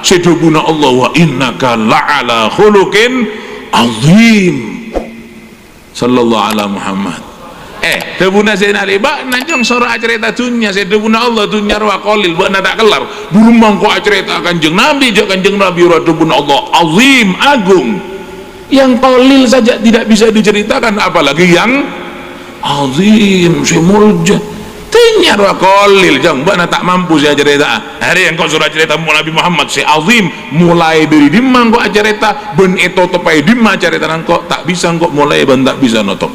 sedubuna Allah wa innaka la'ala khuluqin azim sallallahu ala Muhammad. Debuna Zainal Iba nanjong sora acerita dunya sedebuna Allah dunya wa qalil ba tak kelar burung kok acerita kanjeng Nabi jo kanjeng Nabi wa debuna Allah azim agung. Yang qalil saja tidak bisa diceritakan apalagi yang azim simulja tinyar wa qalil jang bana tak mampu saya cerita hari yang kau surah cerita Nabi Muhammad si azim mulai dari dimang kok cerita ben itu tepai dimang cerita kok tak bisa kok mulai ben tak bisa notok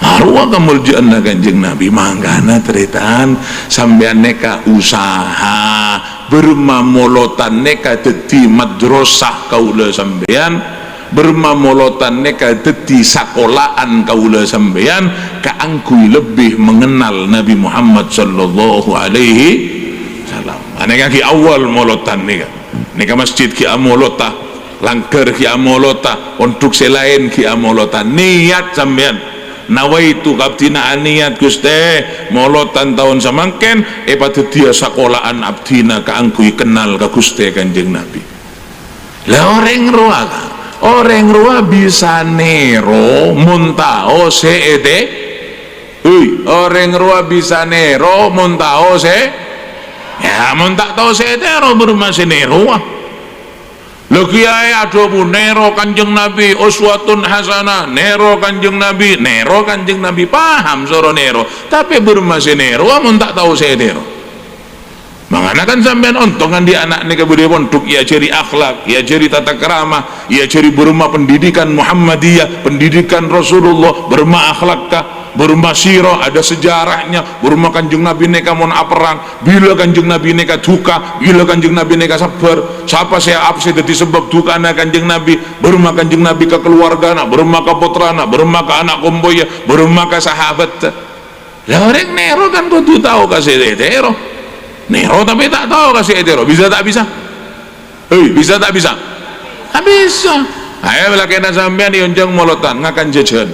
harua kemuliaan kanjeng Nabi manggana ceritaan sampean neka usaha bermamolotan neka dadi madrasah kaula sampean bermamolotan neka dadi sakolaan kaula sampean kaangkui lebih mengenal Nabi Muhammad sallallahu alaihi wasallam. Aneka ki awal molotan neka masjid ki amolota langker ki amolota untuk selain ki amolota niat sampean nawaitu kaptina niat Gusti molotan tahun samangken pada dia sakolaan abdina kaangkui kenal ka Gusti kanjeng Nabi. Lah orang roa bisa nero muntao seede orang roa bisa nero muntao se ya muntah tau seede ro bermasih nero lo kiai adobu nero kanjeng Nabi uswatun hasanah nero kanjeng Nabi paham soro nero tapi bermasih nero muntah tau seede ro mangana kan sampean ontongan di anak nih kebudaya pondok ya ciri akhlak ya ciri tata kerama ya ciri berumah pendidikan Muhammadiyah pendidikan Rasulullah berumah akhlakkah berumah sirah ada sejarahnya berumah kanjeng Nabi neka mon aperang bila kanjeng Nabi neka duka bila kanjeng Nabi neka sabar siapa saya abse dadi sebab duka anak kanjeng Nabi berumah kanjeng Nabi ke keluargana berumah ke putrana berumah ke anak komboya berumah ke sahabat lah orang nero kan kudu tahu kasih nero nero tapi tak tahu kasih etero bisa tak bisa bisa tak bisa tak bisa ayo bila kena sampean dionjong molotan ngakan jajan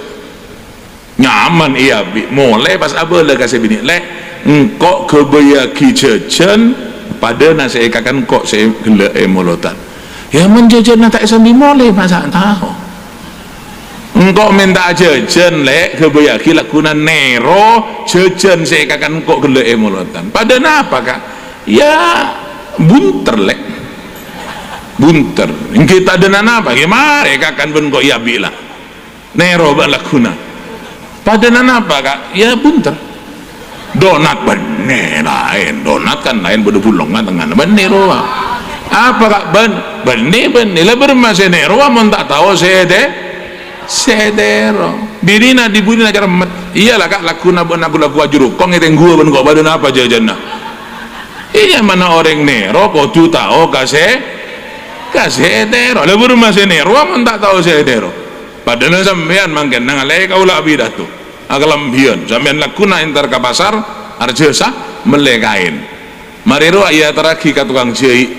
nyaman iya mulai pas abel kasih bini lek engkok kebayaki jajan pada nasi ekakan kok saya gelak molotan ya menjajan tak sambil mulai masa tahu engkau minta jajan lek kebayaki lakukan nero jajan saya ekakan kok gelak molotan pada apa kak ya bunter lek bunter kita dengan apa gimana ekakan ben kok ya bilang nero balakuna pada apa kak ya bunter donat bener lain donat kan lain pada bulungan tengah bener apa kak bener lah bermasih nero mau tak tahu sedero birina dibudina cara met iyalah kak lakuna ben aku laku ajuruk kong iteng gua ben kok badan apa jajanna iya mana orang nero kok tu tahu kasih sedero lah bermasih nero mau tak tahu sedero padahal sampean mangken nang alai kau lah bidah tu akalambian sampean lakuna entar ke pasar arjesa melekain mariru iya teraki ka tukang jahit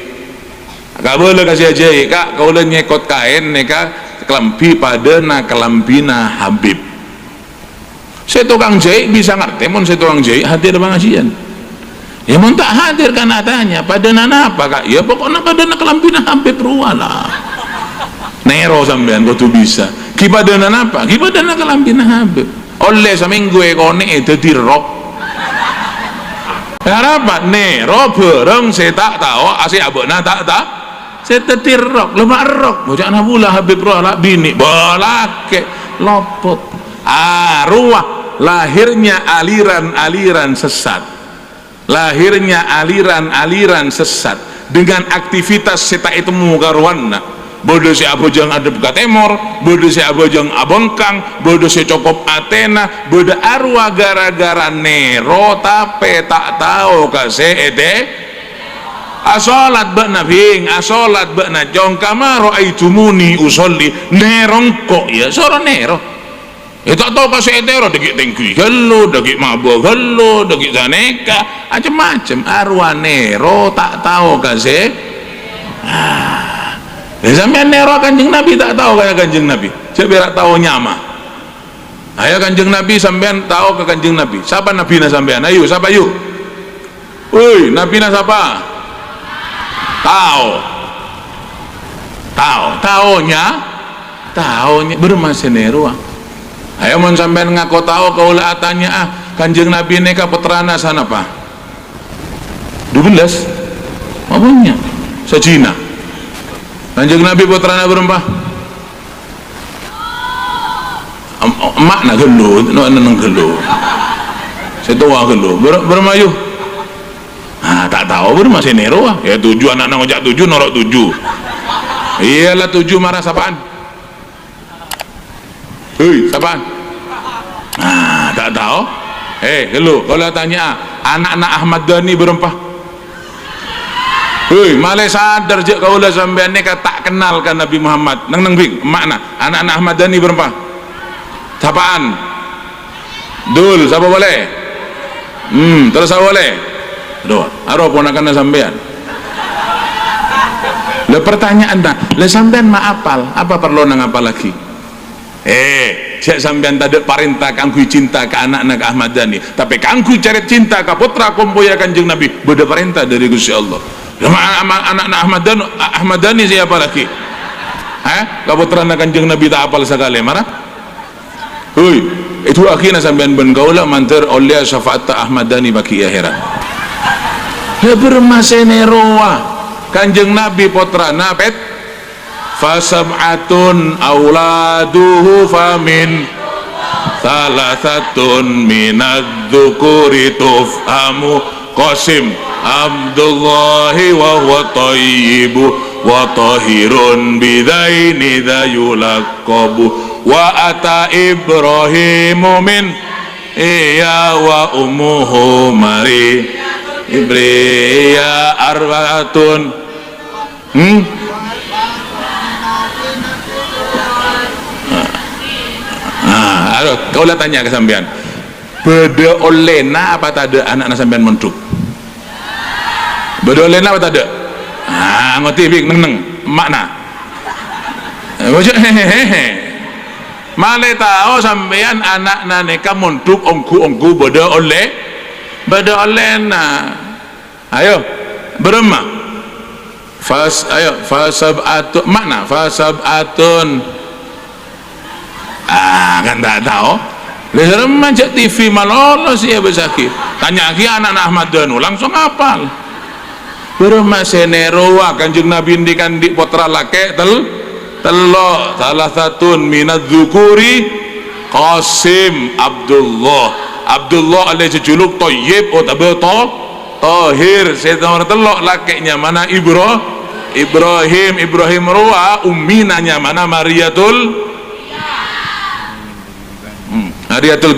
kak boleh kasih jahit kak kau boleh nyekot kain neka kelambi pada na kelambina Habib saya tukang jahit bisa ngerti mon saya tukang jahit hadir pengajian ya mon tak hadir kan tanya pada nana apa kak ya pokoknya pada na kelambina Habib rualah nero sampean kau tuh bisa kipada nana apa kipada na kelambina Habib oleh seminggu ekone jadi rok apa nero bareng saya tak tahu asih abona tak saya tetir rok lemak rok bocah nabula Habib roh lah bini bolake lopot ruah lahirnya aliran-aliran sesat sesat dengan aktivitas seta itu mugarwana bodoh si abojang adep ka temor bodoh si abojang abongkang bodoh si cokop Athena bodoh arwah gara-gara nero tapi tak tahu kasih asolat bakna bing asolat bakna jong kama ro'aitumuni usolli nerong kok ya soro nero tak tahu kasih etero dagik tengkui gelo dagik mabuk gelo dagik zaneka macam-macam arwah nero tak tahu kasih sampai nero kanjeng Nabi tak tahu kayak kanjeng Nabi saya biar tahu nyama ayo kanjeng Nabi sampean tahu ke kanjeng Nabi siapa Nabi na sampean ayo siapa yuk woi Nabi na siapa taunya bermasenero. Ayo mun sampean ngaku tahu kaula tanya Kanjeng Nabi neka putrana sana apa 12 apanya sajina Kanjeng Nabi putrana berapa makna gelu nang gelu setua gelu bermayu tak tahu bermasenero ya 7 anak ngojak 7 norok 7 iyalah 7 marah sapaan sapaan? Tak tahu. Hello, kalau tanya anak-anak Ahmad Dhani berapa? Malah sadar je kau lah sampean ni tak kenal kan Nabi Muhammad. Nang bing makna anak-anak Ahmad Dhani berapa? Sapaan? Dul, siapa boleh? Terus siapa boleh? Doa. Aro ponakan sampean. Le pertanyaan dah, le sampean ma apal? Apa perlu nang apal lagi? Cek sampean tak ada perintah kangku cinta ke anak-anak Ahmad Dhani, tapi kangku cari cinta ke putra komboya Kanjeng Nabi, beda perintah dari Gusti Allah. Anak-anak Ahmad Dhani siapa lagi? Ke putra Kanjeng Nabi tak apal sekali marah. Itu akhirnya sampean ben kaulah mantar oleh syafaat Ahmad Dhani bagi akhirat. Ya bermaseneroa Kanjeng Nabi putra napet fasab'atun auladuhu famin salasatun minadz-dzukuri tufhamu Qasim Abdullahi wa huwa thayyibu wa tahirun bidaini dayulaqabu wa ata Ibrahimu min iya wa ummuhu mari ibriya arbaatun kau lah tanya ke sampean beda olena apa tak ada anak-anak sampean montuk beda olena apa tak ada ngerti bik neng makna malah tahu sampean anak naneka montuk ongku beda olena ayo berema fasab'atun makna fasab'atun kan tak tahu leher macam TV malolos ya besaki tanya lagi anak-anak Ahmad Dhani langsung hafal bermasenero Kanjeng Nabi indikan di putra laki telok salah satu minadz-dzukuri Qasim Abdullah alaihi juluk Thayyib Tahir saya telok lakinya mana Ibrahim ruwa umminanya mana Mariatul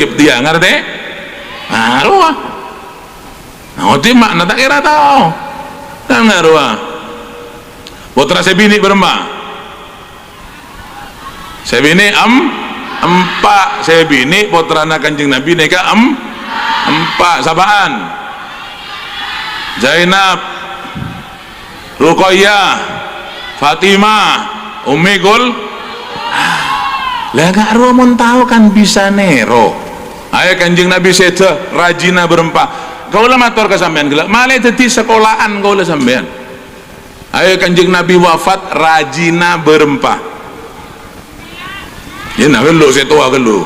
Qibtiyah ngerti? Ruah ngerti makna tak kira tahu kan ruah putra sebini berapa? Sebini empat sebini putra Kanjeng Nabi neka empat sabaan Zainab Ruqayyah Fatimah Ummi Kul lah gak romon tahu kan bisa nero ayo Kanjeng Nabi seda rajina berempah kau lah matur ke sampean gelak malah jadi sekolahan kau lah sampean ayo Kanjeng Nabi wafat rajina berempah ya nak gelu saya tua gelu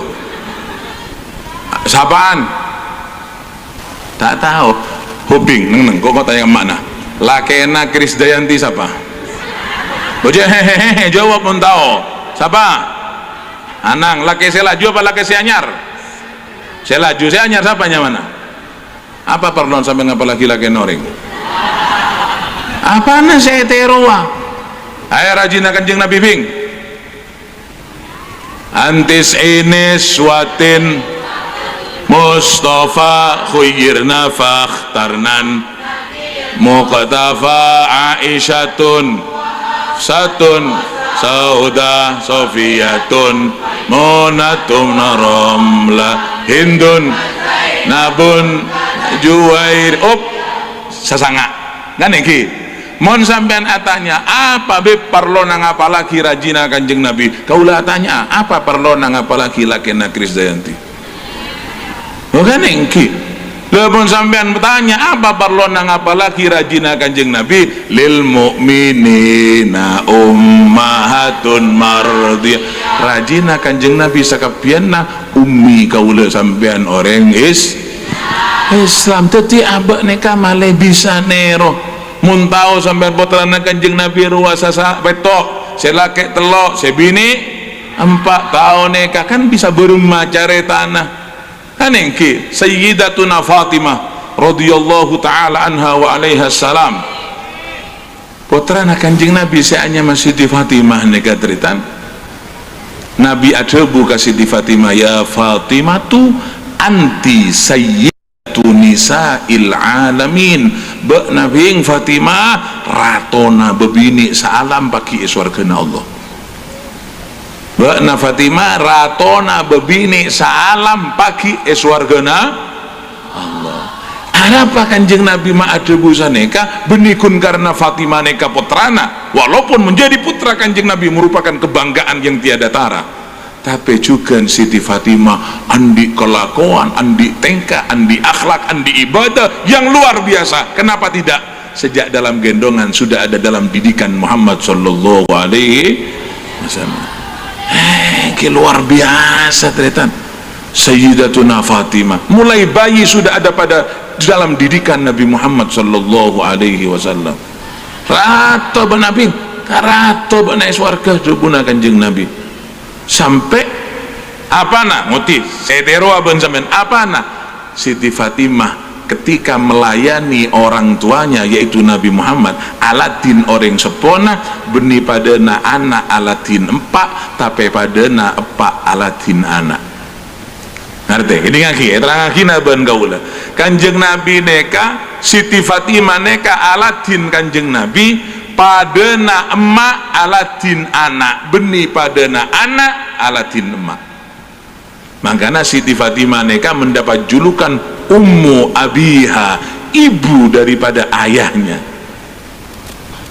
sapaan tak tahu hubing neng kok tanya mana lakena Krisdayanti siapa bocah hehehe jawab pun tahu siapa Anang laki selaju apa laki seanyar selaju seanyar siapanya mana apa perlu sampai ngapa laki-laki noring apa na saya teroa ayo rajina Kanjeng Nabi bing antis ini suatin Mustafa khuyyirna fakhtarnan muqtafa Aisyatun satun Sauda Sofiyatun Munatum Naromla Hindun Nabun Juwair sasanga kan iki mon sampean atanya apa be perlu nang apa lagi rajina Kanjeng Nabi kaulah tanya apa perlu nang apa lagi lakena Krisdayanti bukan iki Lepun sampean bertanya apa parlona ngapalaki rajina kanjeng Nabi, lil mu'minina ummahatun mardiyah. Rajina kanjeng Nabi sakapianna ummi kaula sampean orang Islam. Teti abak neka malai bisa nero mun tau sampean putrana kanjeng Nabi ruasa petok selake telok sebini 4 tahun neka kan bisa berumah cari tanah. Kanengki Sayyidatuna Fatimah radhiyallahu taala anha wa alaiha salam, putrana kanjeng Nabi seanya masih di Fatimah neka teritan Nabi adebu kasih di Fatimah, ya Fatimah tu anti sayyidatu nisa'il alamin. Be Nabi Fatimah ratona bebini salam paki iswargana Allah. Bakna Fatimah ratona bebini salam pagi eswargana Allah. Apa kanjeng Nabi ma'adebu saneka benikun karena Fatimah neka putrana, walaupun menjadi putra kanjeng Nabi merupakan kebanggaan yang tiada tara, tapi juga Siti Fatimah andi kelakuan, andi tingkah, andi akhlak, andi ibadah yang luar biasa. Kenapa tidak? Sejak dalam gendongan sudah ada dalam didikan Muhammad sallallahu alaihi wasallam. Luar biasa teritan Sayyidatuna Fatimah mulai bayi sudah ada pada dalam didikan Nabi Muhammad sallallahu alaihi wasallam. Rato benabi rato benai swarga dubuna kanjeng Nabi sampai apa nak muti sedero aben sampean apa nak Siti Fatimah ketika melayani orang tuanya yaitu Nabi Muhammad Aladin orang sepona beni padana anak Aladin empak tapi padana epak Aladin anak ngerti ini ngaki terangaki naban gaula kanjeng Nabi neka Siti Fatimah neka Aladin kanjeng Nabi padana emak Aladin anak beni padana anak Aladin emak. Makanya Siti Fatimah neka mendapat julukan Ummu Abiha, ibu daripada ayahnya.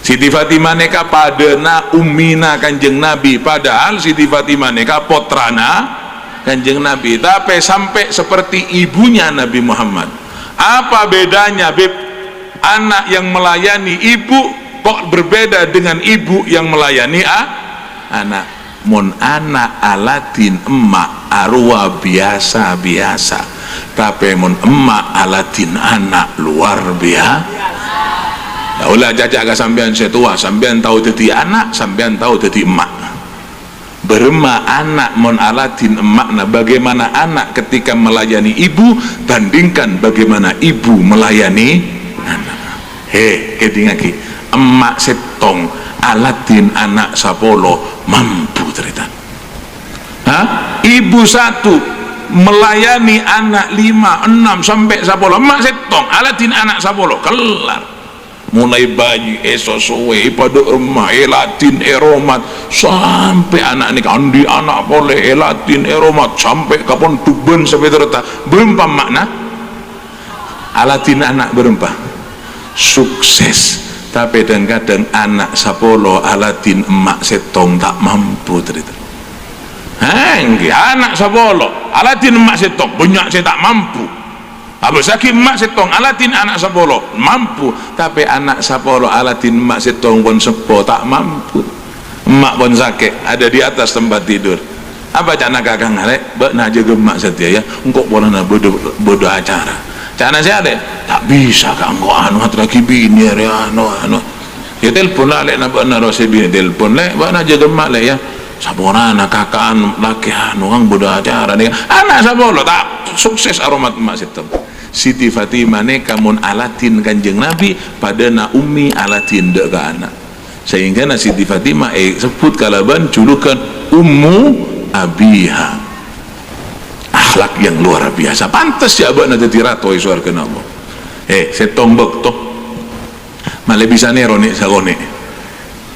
Siti Fatimah neka padana ummina kanjeng Nabi, padahal Siti Fatimah neka potrana kanjeng Nabi, tapi sampai seperti ibunya Nabi Muhammad. Apa bedanya beb anak yang melayani ibu kok berbeda dengan ibu yang melayani anak? Mun anak Aladin emak arwah biasa-biasa, tapi mun emak Aladin anak luar biasa. Ya ulah jajak ke sampean setua, sampean tahu jadi anak, sampean tahu jadi emak. Berema anak mun Aladin emak, nah bagaimana anak ketika melayani ibu bandingkan bagaimana ibu melayani anak. Kedingaki emak setong Aladin anak sapolo mampu cerita. Ibu satu melayani anak 5, 6 sampai 10 emak setong Aladin anak 10 kelar mulai bayi suwe pada emak Aladin eromat sampai anak ini kandi anak boleh Aladin eromat sampai kapan tuben sampai terta berempat makna Aladin anak berempat sukses. Tapi kadang anak sapolo Aladin emak setong tak mampu cerita. Anak sapolo Aladin emak setong banyak saya tak mampu. Abu Sakit emak setong Aladin anak sapolo mampu, tapi anak sapolo Aladin emak setong pun sepo tak mampu. Emak pun sakit ada di atas tempat tidur. Apa cana kakang ngalek bak naja gemak setia ya engkau boleh na bodoh acara. Cana saya ada tak bisa kan kau anu lagi bini ya anu ya telepon lah lek nak naro sebini telepon lek bak naja gemak lek ya saborana kakaan laki anu kang bodoh acara nih anak sabolo tak sukses aromat emak sitem. Siti Fatimah neka mun Aladin kanjeng Nabi padana ummi Aladin dek ke anak sehingga Siti Fatimah sebut kalaban julukan Ummu Abiha. Akhlak yang luar biasa, pantas ya abang nanti tirato iswarkan Allah. Setong bekto malah bisa nerone sagone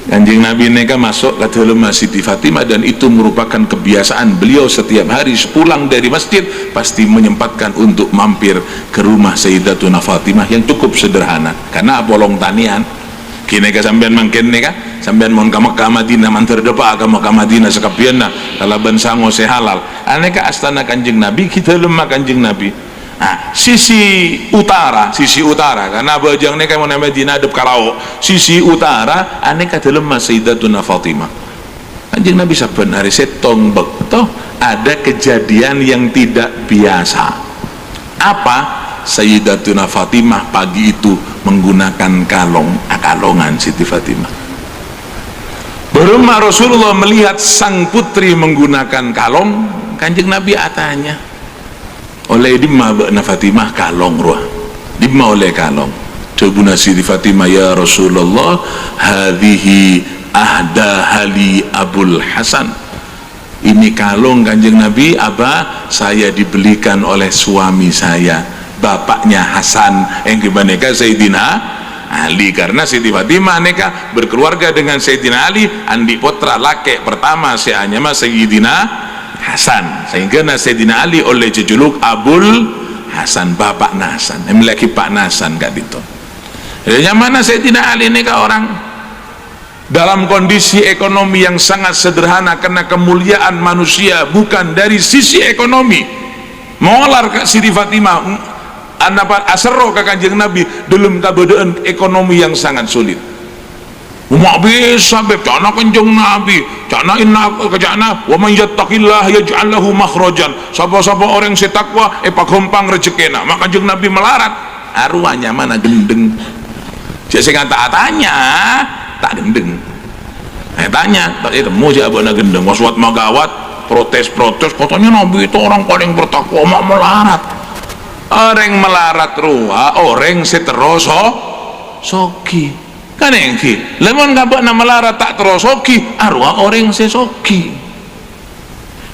kanjeng Nabi neka masuk ke dalam Siti Fatimah dan itu merupakan kebiasaan beliau setiap hari sepulang dari masjid pasti menyempatkan untuk mampir ke rumah Sayyidatuna Fatimah yang cukup sederhana karena bolong tanian kini ka sampean mangken neka sampean mon ka Mekah Madinah mantar depa ka Mekah Madinah sekapianna kalaban sango se halal aneka astana kanjeng Nabi kita lemah kanjeng Nabi Nah, sisi utara karena bajang ini kayak Medina adep kalau sisi utara aneka dalam Sayyidatuna Fatimah. Kanjeng Nabi saben hari setong bekto ada kejadian yang tidak biasa. Apa? Sayyidatuna Fatimah pagi itu menggunakan kalongan Siti Fatimah. Baru Rasulullah melihat sang putri menggunakan kalong, Kanjeng Nabi tanya, oleh dimma bakna Fatimah kalong ruah dimma oleh kalong jawabuna Siti Fatimah, ya Rasulullah hadhihi ahdahali Abul Hasan, ini kalung Kanjeng Nabi Abah saya dibelikan oleh suami saya, bapaknya Hasan yang kebanyakan Sayyidina Ali, karena Siti Fatimah neka berkeluarga dengan Sayyidina Ali, andi putra laki pertama seanya Sayyidina Hasan, sehingga Sayyidina Ali oleh jejuluk Abul Hasan, bapak Hasan, memiliki Pak Hasan gak itu. Yang mana Sayyidina Ali ini orang dalam kondisi ekonomi yang sangat sederhana, karena kemuliaan manusia bukan dari sisi ekonomi. Mengolar ke Siti Fatimah anapat asero ke Kanjeng Nabi dalam keadaan ekonomi yang sangat sulit. Umak bisa beb cana Kanjeng Nabi cana inna kejana wa man yattaqillah yaj'al lahu makhrajan, sapa-sapa orang setakwa pagompang rezekina. Maka Kanjeng Nabi melarat arwahnya mana gendeng jadi saya tanya tak gendeng tanya tak ketemu si abana gendeng waswat magawat protes katanya Nabi itu orang paling bertakwa mak melarat. Orang melarat ruah orang seteroso soki kan engki lemon kabak na melarat tak terosoki arwah orang sesoki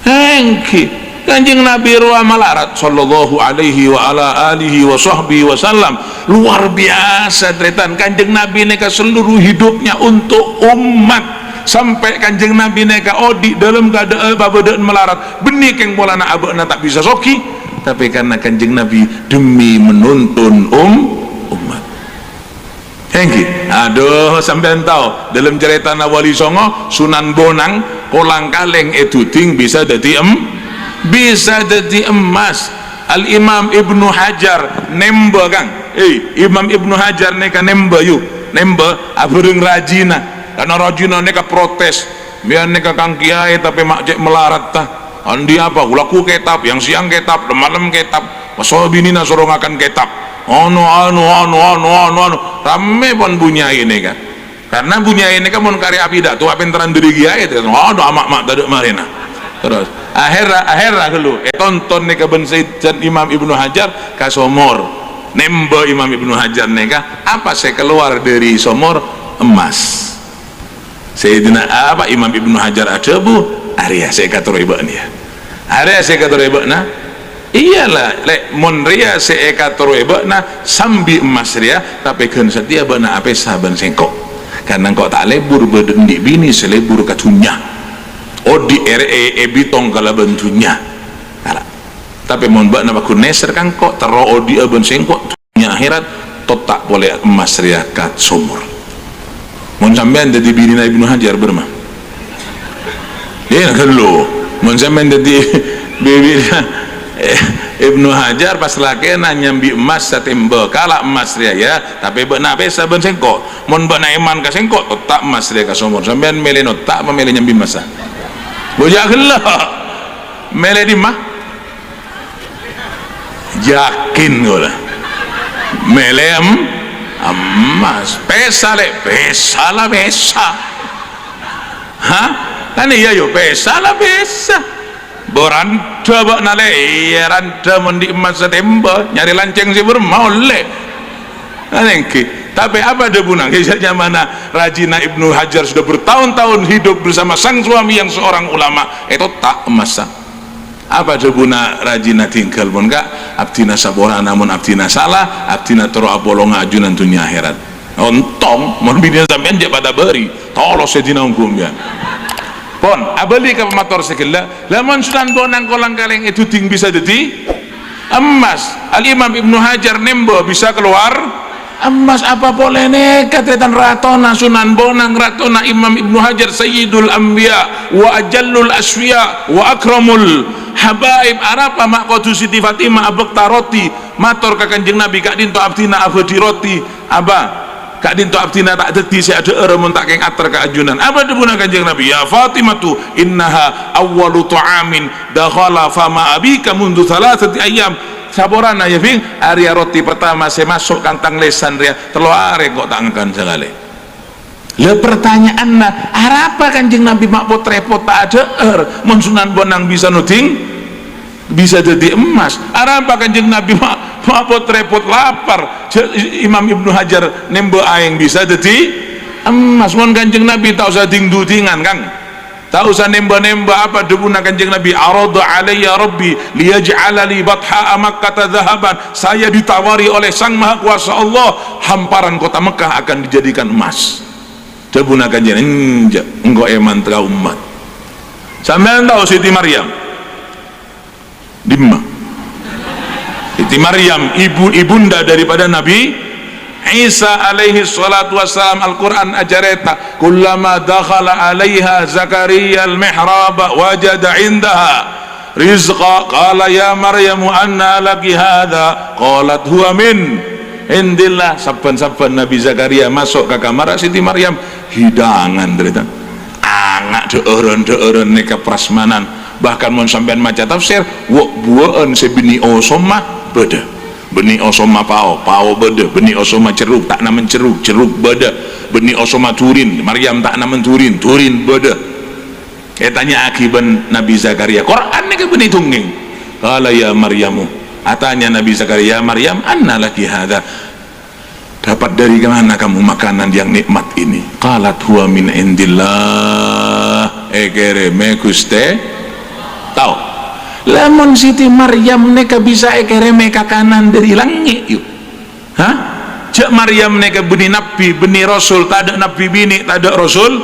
engki. Kanjeng Nabi ruah melarat sallallahu alaihi wa ala alihi wa sahbihi wasallam luar biasa tretan. Kanjeng Nabi neka seluruh hidupnya untuk umat, sampai Kanjeng Nabi neka odi dalam keadaan babadaan melarat benih yang bolana abakna tak bisa soki, tapi karena Kanjeng Nabi demi menuntun umat. Engki, aduh sampean tahu dalam cerita Wali Songo Sunan Bonang kolang kaleng ting bisa jadi emas. Al Imam Ibnu Hajar nemba kang Imam Ibnu Hajar neka nemba abureng rajina, karena rajina neka protes biar neka kang kiai tapi makjek melarat tah andi apa ulaku kitab yang siang kitab malam kitab wasobinina sorongakan kitab anu rame pun bunya ini kan, karena bunya ini kan mun karya pidato apa enteran diri kiai itu aduh amak tadi marina terus akhirnya dulu tonton neka ben Sayyid Imam Ibnu Hajar ka Somor nemba Imam Ibnu Hajar neka apa saya keluar dari Somor emas. Sayyidina apa Imam Ibnu Hajar ada bu Arya saya kata ibaknya Arya saya kata ibaknya iyalah lek mon ria saya kata ibaknya sambi emas ria tapi kan setia bana apa saban sengkok, karena kau tak lebur berdendi bini selebur katunya odi bitong kala bentunya tapi mon bak nama kuneser kan kok tero odi aben sengkok dunia akhirat tot tak boleh emas ria kat Somor. Mon sampean jadi bini Ibnu Hajar berma dia kan lo mon sampean jadi bibi Ibnu Hajar pas laki nyambi emas satemba kala emas ria ya tapi bak pesa ben sengkok mon bak iman ka sengkok tot tak emas ria ka Somor. Sampean meleno tak apa mele nyambi emas bojak lah mele di mah yakin gula mele emas pesa lah pesa hah kan iya yo pesa lah pesa boranda bak nale iya randa mendi emas setemba nyari lanceng si bermau le nanti. Tapi apa debuna kisahnya mana Rajina Ibnu Hajar sudah bertahun-tahun hidup bersama sang suami yang seorang ulama itu tak emas. Apa debuna Rajina tinggal pun kak abdina sabora namun abdina salah abdina toro abolonga ajunan dunia akhirat ontong mon bini sampean je pada beri tolo sedina hukum ya pon abali ke motor sekila lamun Sunan Bonang kolang kaleng itu ting bisa jadi emas. Al Imam Ibnu Hajar nembo bisa keluar emas. Apa boleh nekat retan ratona Sunan Bonang ratona Imam Ibnu Hajar Sayyidul Anbiya wa ajallul asfiya wa akramul habaib arapa mak kodu Siti Fatimah abek taroti matur ka Kanjeng Nabi kak dinto abdina abadi roti aba kak dinto abdina tak dadi saya ada eremun tak keng ater ka ajunan apa debuna Kanjeng Nabi ya Fatimah tu innaha awwalu tu'amin dakhala fama abika mundu thalathati ayyam saborana ya fing area roti pertama saya masuk kantang lesan ria telo are kok tak ngkan segale le pertanyaan na arapa Kanjeng Nabi mak pot repot tak ada mun Sunan Bonang bisa nuting bisa jadi emas arapa Kanjeng Nabi mak pot repot lapar Imam Ibnu Hajar nembe aing bisa jadi emas mun Kanjeng Nabi tak usah ding-dudingan Kang tak usah nemba-nemba apa debuna Kanjeng Nabi arada alayya rabbi liyaj'ala li batha Makkah dhahaban saya ditawari oleh Sang Maha Kuasa Allah hamparan kota Mekah akan dijadikan emas debuna Kanjeng engko eman tra umat sampean tahu Siti Maryam dimma Siti Maryam ibunda daripada Nabi Isa alaihi salatu wassalam Al-Quran ajareta kullama dakhala alaiha Zakaria al-mihraba wajada indaha rizqa qala ya Maryamu anna laki hadha qalat huwa min indillah saban-saban Nabi Zakaria masuk ke kamar Siti Maryam hidangan derita angak deeureun neka prasmanan bahkan mun sampean maca tafsir wa bueun sebini osomah beda benih osoma pao beda benih osoma ceruk tak namen ceruk beda benih osoma turin Maryam tak namen turin beda tanya akiban Nabi Zakaria Quran ni ke benih tungging qala ya Maryamu atanya Nabi Zakaria Maryam anna laki hadha dapat dari mana kamu makanan yang nikmat ini qalat huwa min indillah ekere me Guste tau lamun Siti Maryam neka bisa ekere meka kanan dari langit yuk cak Maryam neka benih nabi benih rasul tak ada nabi bini tak ada rasul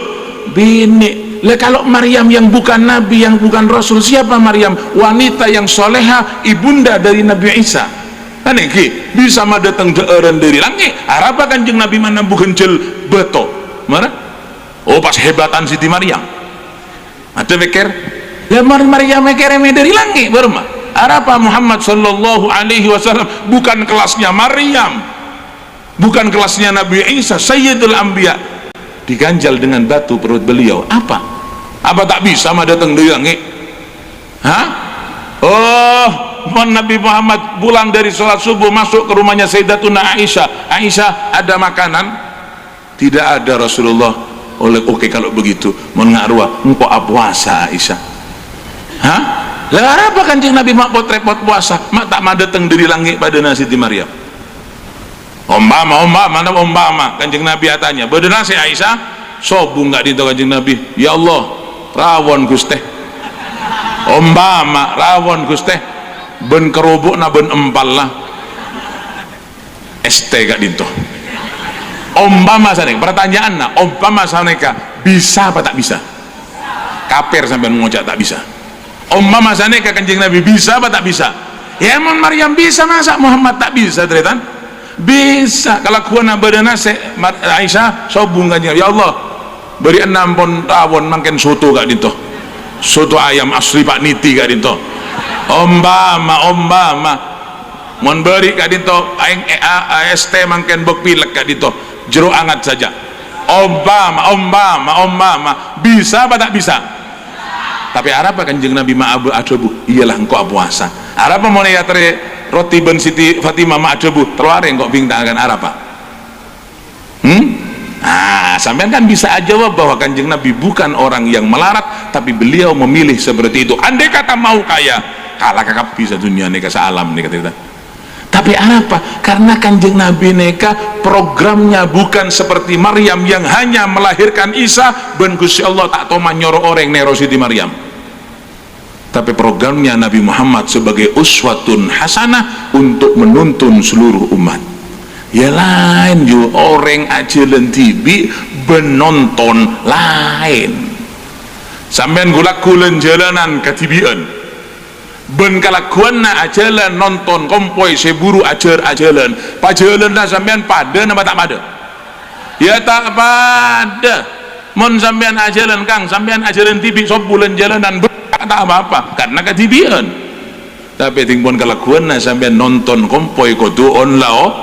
bini lah kalau Maryam yang bukan nabi yang bukan rasul siapa Maryam wanita yang soleha ibunda dari Nabi Isa kan iki bisa mah datang deeureun dari langit arapa Kanjeng Nabi mana bukan cel beto mana oh pas hebatan Siti Maryam ada pikir ya Maryam kereme dari langit berma arapa Muhammad sallallahu alaihi wasallam bukan kelasnya Maryam bukan kelasnya Nabi Isa Sayyidul Anbiya diganjal dengan batu perut beliau apa tak bisa mah datang dari langit oh Nabi Muhammad pulang dari sholat subuh masuk ke rumahnya Sayyidatuna Aisyah ada makanan tidak ada Rasulullah oke kalau begitu mau ngaruh engkau puasa Aisyah lah apa Kanjeng Nabi mak pot repot puasa mak tak mah datang dari langit pada Siti Maryam umpama Kanjeng Nabi tanya badana si Aisyah sobung gak dinto Kanjeng Nabi ya Allah rawon Guste umpama rawon Guste ben kerubuk na ben empal lah ST gak dinto umpama saneka pertanyaan na umpama saneka bisa apa tak bisa kaper sampai ngocak tak bisa umpama saneka Kanjeng Nabi bisa apa tak bisa ya emang Maryam bisa masa Muhammad tak bisa teritan bisa kalau kuana badana Aisyah sobung Kanjeng ya Allah beri 6 pon rawon mangken soto gak dinto soto ayam asli Pak Niti gak dinto umpama mon beri gak dinto aing ST mangken bok pilek gak dinto jero angat saja umpama bisa apa tak bisa tapi arapa Kanjeng Nabi ma'abu adobu iyalah engkau puasa arapa mau ya roti ben Siti Fatimah ma'adobu terlare engkau bintangkan arapa sampean kan bisa jawab bahwa Kanjeng Nabi bukan orang yang melarat tapi beliau memilih seperti itu andai kata mau kaya kalah kakap bisa dunia neka sealam neka cerita tapi apa karena Kanjeng Nabi neka programnya bukan seperti Maryam yang hanya melahirkan Isa ben Gusti Allah tak toma nyoro orang nero Siti Maryam tapi programnya Nabi Muhammad sebagai uswatun hasanah untuk menuntun seluruh umat ya lain yo orang ajalan TV benonton lain sampean gulak-gulen jalanan katibian ben kalakuanna ajalan nonton kompoi seburu ajalan pajalan sampean pada nama tak pada ya tak pada mon sampean ajalan Kang sampean ajalan TV sob bulan jalanan tak apa-apa karena katibian. Tapi tingpun kelakuan sampai nonton kompoi kudu on lao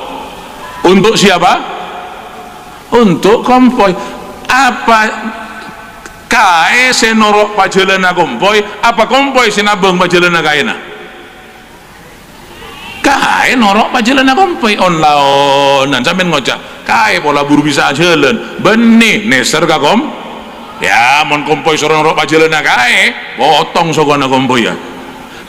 untuk siapa? Untuk kompoi. Apa kae senorok pajelena kompoi? Apa kompoi sinabeng pajelena kaena? Kae norok pajelena kompoi on laonan sampai ngocak kae pola buru bisa jalan benih neser ka kom ya mon kompoi sorong norok pajelena kae potong sogona kompoi ya.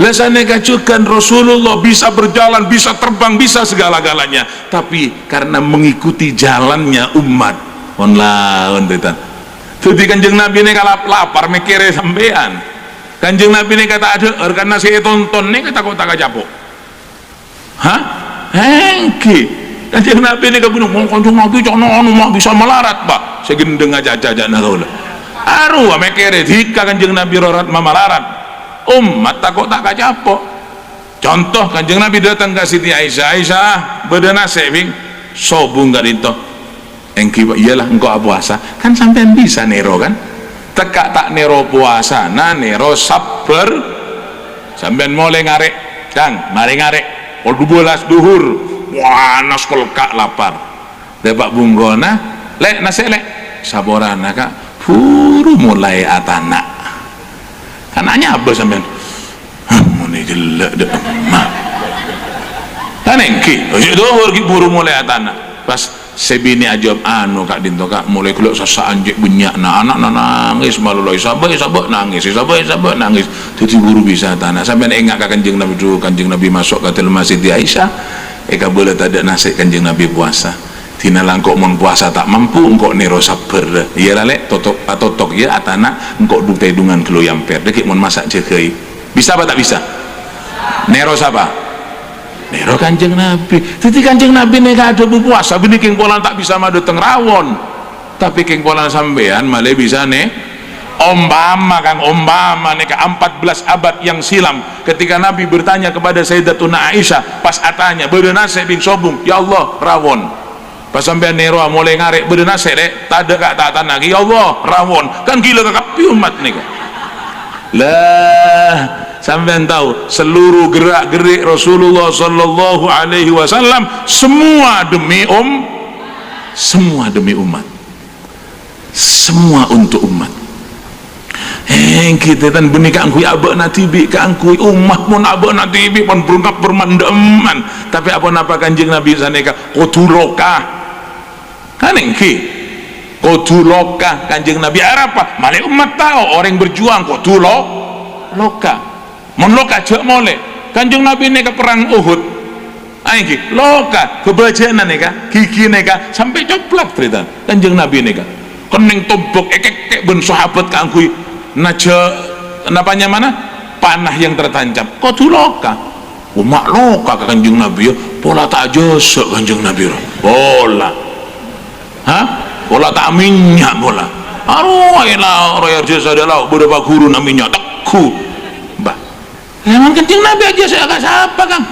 Lesane kacukan Rasulullah bisa berjalan, bisa terbang, bisa segala-galanya, tapi karena mengikuti jalannya umat on laon tetan. Jadi kanjeng Nabi ini kalau lapar mikirnya sampean, kanjeng Nabi ini kata ada karena saya tonton nih kata kok tak capok. Hah? Hengki kanjeng Nabi ini kebunuh mau kanjeng Nabi cono mau bisa melarat pak segendeng aja nalola aru mikirnya jika kanjeng Nabi rorat melarat umat takut tak capok. Contoh kanjeng Nabi datang ke Siti Aisyah bedana saving sobung gak itu engki iyalah engkau puasa kan sampean bisa nero kan teka tak nero puasa nah nero sabar sampean mulai ngarek kang mari ngarek pol 12 duhur panas kolkak lapar depak bunggona lek nasi lek saborana kak puru mulai atana kan nanya apa sampean ini jelek deh mah kan engki dohur ki buru mulai atana pas sebini ajab anu kak dinto kak mulai keluk sasaan jek benyak na anak nangis maluloi sabai nangis sabai nangis jadi buru bisa atana sampean enggak kak kanjeng Nabi dulu kanjeng Nabi masuk ke dalam masjid di Aisyah eka boleh tak ada nasi kanjeng Nabi puasa tina langkok mon puasa tak mampu engkau nero sabar iya lale totok ya atana engkau dute dungan kelo yamper dekik mon masak jekai bisa apa tak bisa nero siapa nero kanjeng Nabi jadi kanjeng Nabi ini gak ada puasa bini king polan tak bisa madu teng rawon tapi king polan sampean malah bisa nih umpama nih ke 14 abad yang silam ketika Nabi bertanya kepada Sayyidatuna Aisyah pas atanya berenase bin sobung ya Allah rawon pas sampai nero mulai ngarek berenase dek tak ada kak tak lagi ya Allah rawon kan gila kakak umat nih lah sampai tahu seluruh gerak-gerik Rasulullah Sallallahu Alaihi Wasallam semua demi umat semua untuk umat kita dan benih kangkui abak natibi kangkui umat pun abak natibi pun berungkap bermandaman tapi apa kanjeng Nabi saneka kotuloka kan engki kotuloka kanjeng Nabi apa malah umat tahu orang berjuang kotuloka mon loka cek mole kanjeng Nabi neka perang Uhud engki loka kebajanan neka gigi neka sampai coplak cerita kanjeng Nabi neka kening tombok ekek ben sahabat kangkui naja napanya mana panah yang tertancap kotuloka umak loka ke kanjeng Nabi ya pola tak josok kanjeng Nabi pola pola tak minyak pola aruailah raya jasa adalah beberapa guru namanya teku mbak emang kanjeng Nabi aja saya agak siapa kang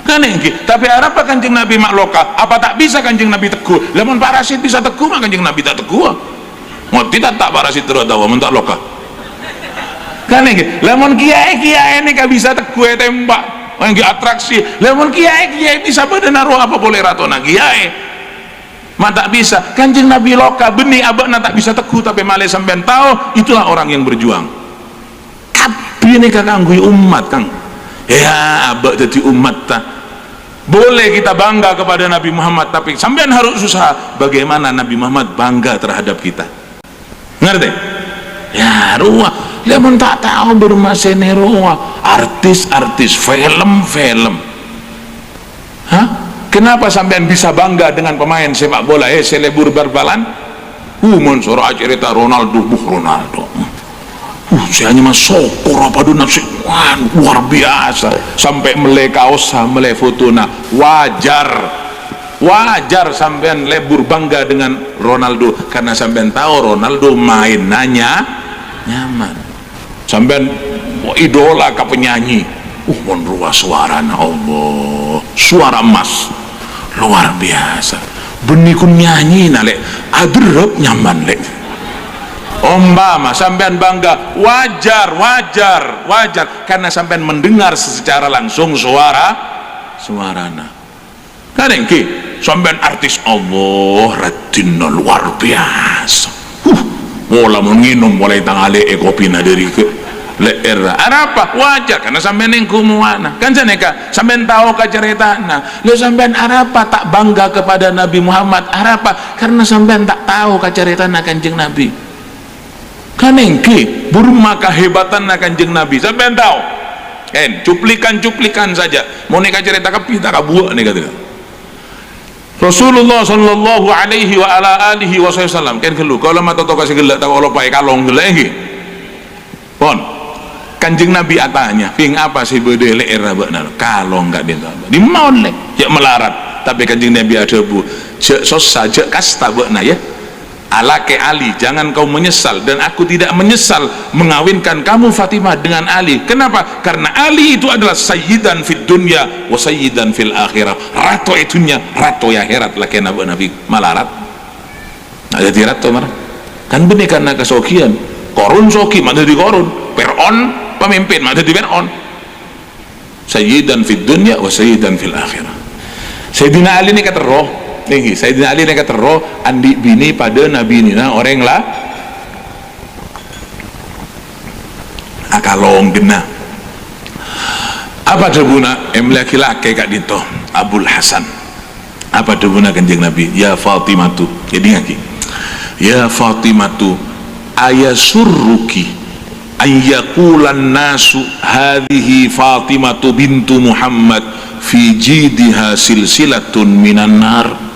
kan engki tapi apa kanjeng Nabi mak loka apa tak bisa kanjeng Nabi teguh lemon parasit bisa teguh mak kanjeng Nabi tak teguh mau tidak tak parasit terus tahu mentak loka kan engki lemon kiai ini gak bisa teguh tembak engki atraksi lemon kiai bisa benar apa boleh ratona kiai mak tak bisa kanjeng Nabi loka benih abakna tak bisa teguh tapi malah sampean tahu itulah orang yang berjuang tapi ini kakangui umat kang ya abak jadi umat tak boleh kita bangga kepada Nabi Muhammad tapi sampean harus susah bagaimana Nabi Muhammad bangga terhadap kita ngerti ya ruah lemon tak tahu bermasene ruah artis film kenapa sampean bisa bangga dengan pemain sepak bola selebur berbalan mon sora cerita Ronaldo saya hanya masuk apa dulu nafsu luar biasa sampai melek kaos melek fotona wajar sampean lebur bangga dengan Ronaldo karena sampean tahu Ronaldo main nyaman sampean idola ke penyanyi mon ruas suarana Allah suara emas luar biasa benih kun nyanyi nalek adrep nyaman lek Umpama sampean bangga, wajar karena sampean mendengar secara langsung suarana. Kan engke sampean artis Allah Radina luar biasa. Mola menginum mulai tanggale kopi dari ke leer. Apa? Wajar karena sampean yang kumuana. Kan saneka sampean tahu kaceritana. Lo sampean apa tak bangga kepada Nabi Muhammad? Apa? Karena sampean tak tahu kaceritana Kanjeng Nabi. Kanengke burma kehebatan Kanjeng Nabi sampean tahu kan cuplikan saja mau neka cerita kapita kabuak nih kata Rasulullah sallallahu alaihi wa ala alihi wasallam kan kelu kalau mata to kasih gelak tahu Allah pakai kalong gelak lagi pon Kanjeng Nabi atanya ping apa sih bede leer bakna kalong enggak di maun le ya melarat tapi Kanjeng Nabi ada bu sos saja kasta bakna ya alake Ali, jangan kau menyesal dan aku tidak menyesal mengawinkan kamu Fatimah dengan Ali. Kenapa? Karena Ali itu adalah sayyidan fid dunya wa sayyidan fil akhirah. Rato itunya, rato ya akhirat laki Nabi malarat. Ada di rato marah. Kan benih karena kesokian. Korun soki, mana di korun. Fir'aun pemimpin, mana di Fir'aun. Sayyidan fid dunya wa sayyidan fil akhirah. Sayyidina Ali ini kata roh. Tinggi, Sayyidina Ali yang kata roh andi bini pada Nabi ini nah orang lah akalong gena apa debuna laki-laki kak dito Abul Hasan apa debuna Kanjeng Nabi ya Fatimatu jadi lagi ya Fatimatu ayasurruki ayyakulan nasu hadhihi Fatimatu bintu Muhammad fi jidiha silsilatun minan nar.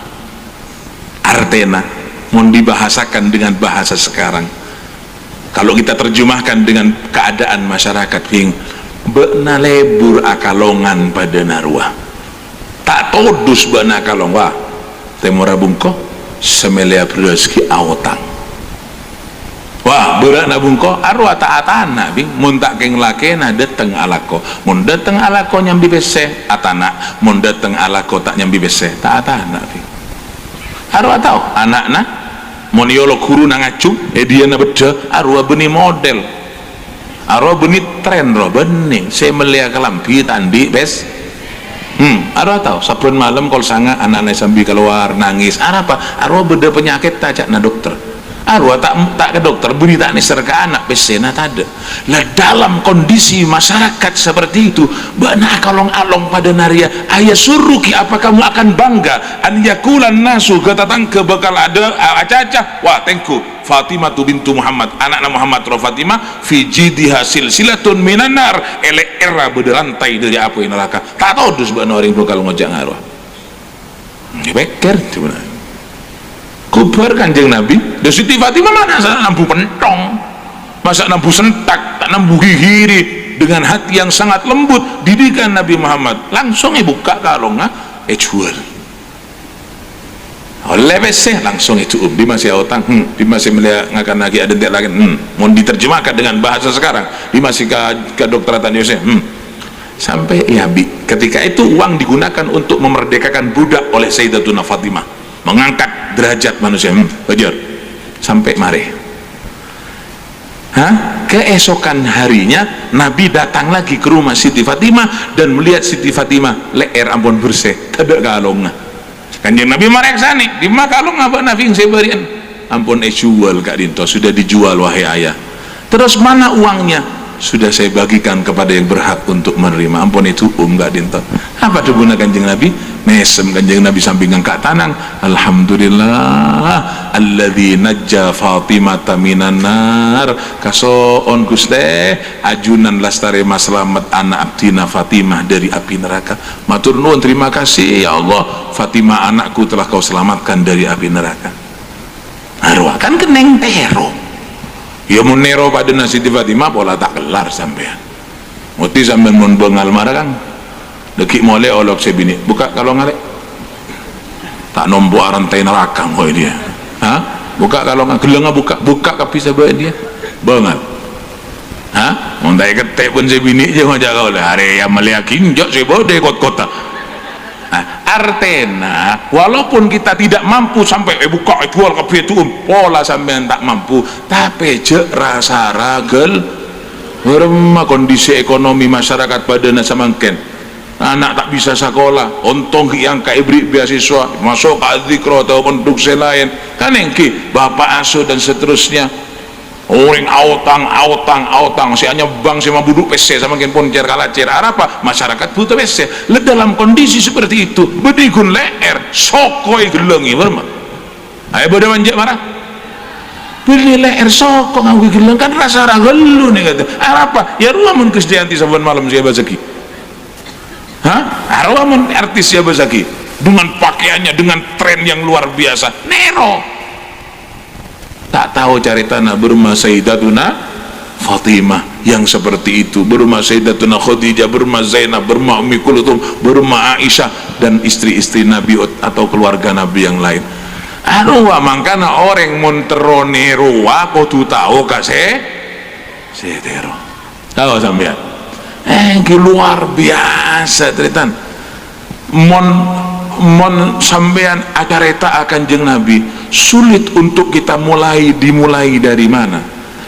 Artena mau dibahasakan dengan bahasa sekarang kalau kita terjemahkan dengan keadaan masyarakat yang bekna lebur akalongan pada narwa tak todus bana akalong wah temora bungko semelia berreski awotang wah berak na bungko arwah taatana bing mun tak keng lakena dateng alako mun dateng alako nyambi bese atana mun dateng alako tak nyambi bese taatana bing arwah tahu anakna moniolog guru nangacu dia na beda arwah benih model arwah benih tren roh benih saya melihat kelambi tandi bes arwah tahu sabun malam kalau sanga anak-anak sambil keluar nangis apa arwah beda penyakit tajak na dokter arwah tak ke dokter beri tak niser ke anak pesena tada lah dalam kondisi masyarakat seperti itu bana kalong-along pada naria ayah suruki apa kamu akan bangga an yakulan nasu ketatang ke bakal ada acaca wah tengku Fatimah bintu Muhammad anak Muhammad roh Fatimah fi jidiha silsilatun minan nar ele era berlantai dari api neraka tak tahu dus bana orang bakal ngojak arwah beker sebenarnya kubar Kanjeng Nabi dan Siti Fatimah mana nampu pentong masa nampu sentak tak nampu gigiri dengan hati yang sangat lembut didikan Nabi Muhammad langsung buka kalongnya jual oleh beseh langsung itu di masih otang di masih melihat ngakan lagi ada tidak lagi mau diterjemahkan dengan bahasa sekarang di masih ke dokter Taniose sampai ya bi ketika itu uang digunakan untuk memerdekakan budak oleh Sayyidatuna Fatimah mengangkat derajat manusia wajar sampai mari keesokan harinya Nabi datang lagi ke rumah Siti Fatimah dan melihat Siti Fatimah leer ampun bersih tidak kalongnya Kanjeng Nabi mareksani di mak kalong apa Nabi yang sebarian ampun jual kak dinto sudah dijual wahai ayah terus mana uangnya sudah saya bagikan kepada yang berhak untuk menerima ampun itu gak dinto apa dibuna Kanjeng Nabi mesem Kanjeng Nabi samping angkat tanang alhamdulillah alladzi najja Fatimata minan nar kasoon Guste ajunan lastare maslamet anak abdina Fatimah dari api neraka matur nuwun terima kasih ya Allah Fatimah anakku telah kau selamatkan dari api neraka arwah kan keneng tero ya mun nero pada Siti Fatimah pola tak kelar sampean muti sampean mun bengal marah kan dekik mulai olok sebini buka kalau ngalek tak nombok rantai neraka kau dia buka kalau nggak geleng buka kapi sebelah dia bengal montai ketek pun sebini je ngajak kau lah hari yang melihat kinjak sebode kot kota artena walaupun kita tidak mampu sampai buka jual kabeh itu pola sampean tak mampu, tapi jek rasa ragel berma kondisi ekonomi masyarakat badana samangken anak tak bisa sekolah ontong yang kaibri beasiswa masuk ke adzikro atau penduduk lain kan engki bapak asuh dan seterusnya orang autang si hanya bang sama buduk PC sama mungkin pun cer kalacer apa masyarakat butuh PC dalam kondisi seperti itu bedigun leer sokoi gelengi berma ayo bodoh manjak marah beli leer sokoi nganggu geleng kan rasa ragelu nih kata apa ya ruamun Krisdayanti saban malam siapa zaki ruamun artis siapa zaki dengan pakaiannya dengan tren yang luar biasa nero tak tahu caritana berumah Sayyidatuna Fatimah yang seperti itu, berumah Sayyidatuna Khadijah, berumah Zainab, berumah Ummi Kulthum, berumah Aisyah dan istri-istri Nabi atau keluarga Nabi yang lain. Aduh, mangkana orang monterone ruwa kudu tahu kase setero. Tahu sampean? Luar biasa ceritan. Mon sampean acareta akan jeng Nabi sulit untuk kita dimulai dari mana